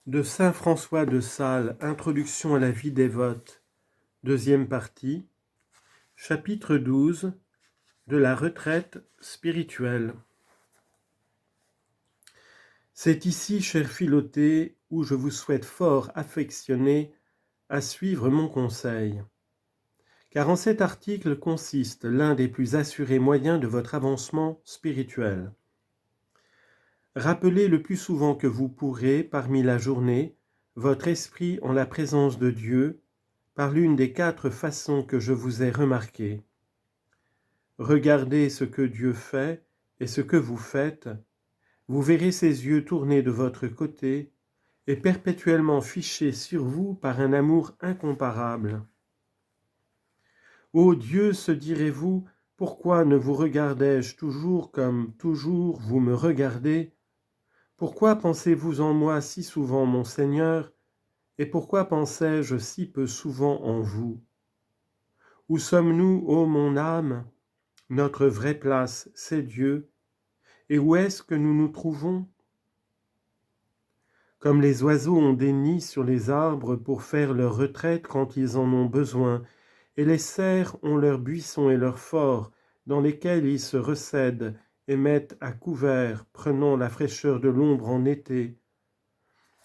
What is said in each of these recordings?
De saint François de Sales, Introduction à la vie dévote, deuxième partie, chapitre 12, de la retraite spirituelle. C'est ici, cher Philothée, où je vous souhaite fort affectionné à suivre mon conseil. Car en cet article consiste l'un des plus assurés moyens de votre avancement spirituel. Rappelez le plus souvent que vous pourrez, parmi la journée, votre esprit en la présence de Dieu, par l'une des 4 façons que je vous ai remarquées. Regardez ce que Dieu fait et ce que vous faites, vous verrez ses yeux tournés de votre côté et perpétuellement fichés sur vous par un amour incomparable. Ô Dieu, se direz-vous, pourquoi ne vous regardais-je toujours comme toujours vous me regardez? Pourquoi pensez-vous en moi si souvent, mon Seigneur, et pourquoi pensais-je si peu souvent en vous? Où sommes-nous, ô mon âme? Notre vraie place, c'est Dieu. Et où est-ce que nous nous trouvons? Comme les oiseaux ont des nids sur les arbres pour faire leur retraite quand ils en ont besoin, et les cerfs ont leurs buissons et leurs forts, dans lesquels ils se recèdent et mettent à couvert, prenant la fraîcheur de l'ombre en été.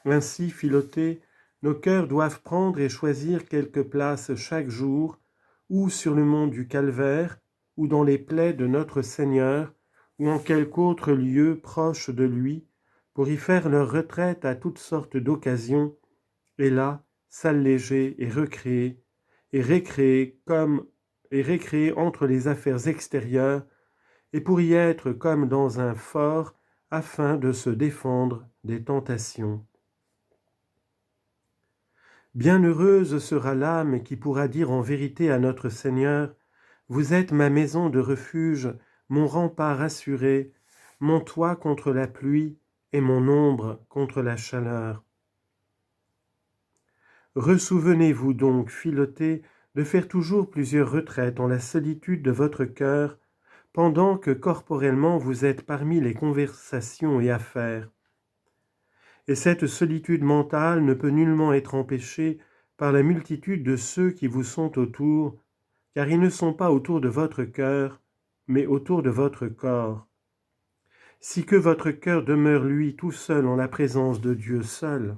Ainsi, Philothée, nos cœurs doivent prendre et choisir quelque place chaque jour, ou sur le mont du Calvaire, ou dans les plaies de notre Seigneur, ou en quelque autre lieu proche de lui, pour y faire leur retraite à toutes sortes d'occasions, et là, s'alléger et recréer, et récréer entre les affaires extérieures, et pour y être comme dans un fort, afin de se défendre des tentations. Bienheureuse sera l'âme qui pourra dire en vérité à notre Seigneur, « Vous êtes ma maison de refuge, mon rempart assuré, mon toit contre la pluie et mon ombre contre la chaleur. » Ressouvenez-vous donc, Philothée, de faire toujours plusieurs retraites en la solitude de votre cœur, pendant que corporellement vous êtes parmi les conversations et affaires. Et cette solitude mentale ne peut nullement être empêchée par la multitude de ceux qui vous sont autour, car ils ne sont pas autour de votre cœur, mais autour de votre corps. Si que votre cœur demeure, lui, tout seul en la présence de Dieu seul.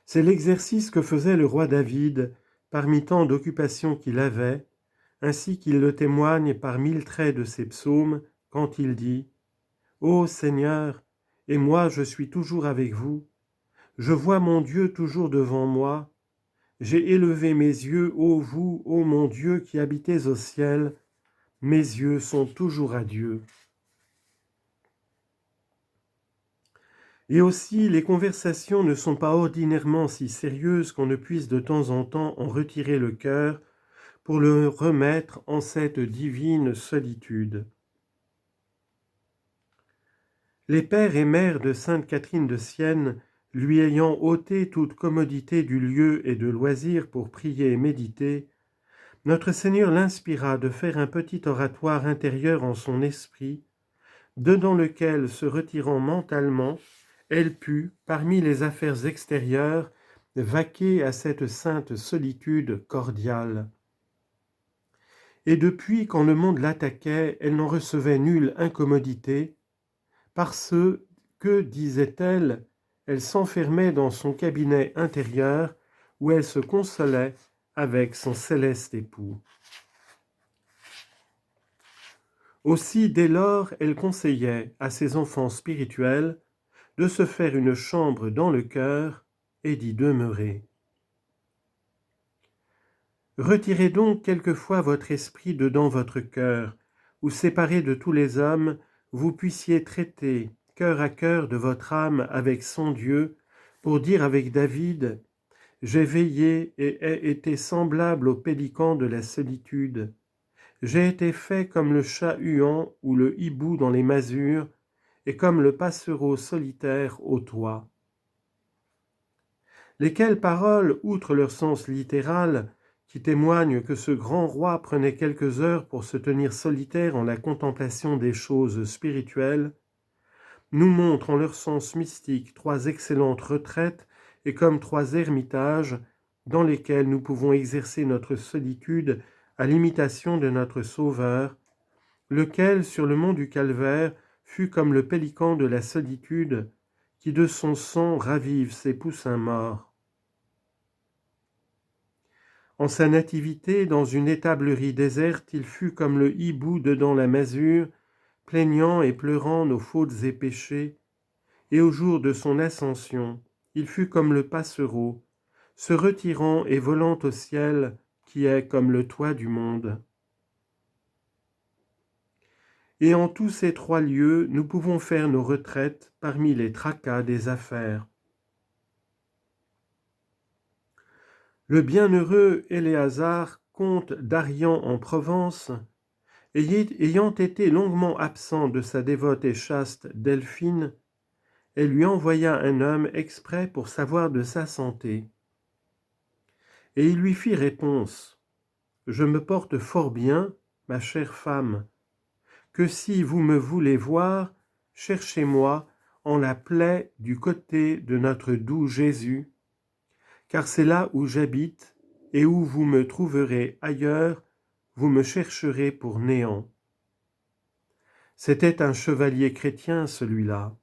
C'est l'exercice que faisait le roi David parmi tant d'occupations qu'il avait, ainsi qu'il le témoigne par 1000 traits de ses psaumes, quand il dit « Ô Seigneur, et moi je suis toujours avec vous, je vois mon Dieu toujours devant moi, j'ai élevé mes yeux, ô vous, ô mon Dieu qui habitez au ciel, mes yeux sont toujours à Dieu. » Et aussi, les conversations ne sont pas ordinairement si sérieuses qu'on ne puisse de temps en temps en retirer le cœur pour le remettre en cette divine solitude. Les pères et mères de sainte Catherine de Sienne, lui ayant ôté toute commodité du lieu et de loisir pour prier et méditer, notre Seigneur l'inspira de faire un petit oratoire intérieur en son esprit, dedans lequel, se retirant mentalement, elle put, parmi les affaires extérieures, vaquer à cette sainte solitude cordiale. Et depuis, quand le monde l'attaquait, elle n'en recevait nulle incommodité, parce que, disait-elle, elle s'enfermait dans son cabinet intérieur où elle se consolait avec son céleste époux. Aussi, dès lors, elle conseillait à ses enfants spirituels de se faire une chambre dans le cœur et d'y demeurer. Retirez donc quelquefois votre esprit dedans votre cœur, où séparé de tous les hommes, vous puissiez traiter cœur à cœur de votre âme avec son Dieu, pour dire avec David, « J'ai veillé et ai été semblable au pélican de la solitude. J'ai été fait comme le chat-huant ou le hibou dans les masures, et comme le passereau solitaire au toit. » Lesquelles paroles, outre leur sens littéral, qui témoignent que ce grand roi prenait quelques heures pour se tenir solitaire en la contemplation des choses spirituelles, nous montrent en leur sens mystique 3 excellentes retraites et comme 3 ermitages dans lesquels nous pouvons exercer notre solitude à l'imitation de notre Sauveur, lequel, sur le mont du Calvaire, fut comme le pélican de la solitude, qui de son sang ravive ses poussins morts. En sa nativité, dans une établerie déserte, il fut comme le hibou dedans la masure, plaignant et pleurant nos fautes et péchés, et au jour de son ascension, il fut comme le passereau, se retirant et volant au ciel, qui est comme le toit du monde. Et en tous ces 3 lieux, nous pouvons faire nos retraites parmi les tracas des affaires. Le bienheureux Éléazar, comte d'Arian en Provence, ayant été longuement absent de sa dévote et chaste Delphine, elle lui envoya un homme exprès pour savoir de sa santé. Et il lui fit réponse : « Je me porte fort bien, ma chère femme, que si vous me voulez voir, cherchez-moi en la plaie du côté de notre doux Jésus, car c'est là où j'habite, et où vous me trouverez ailleurs, vous me chercherez pour néant. » C'était un chevalier chrétien, celui-là.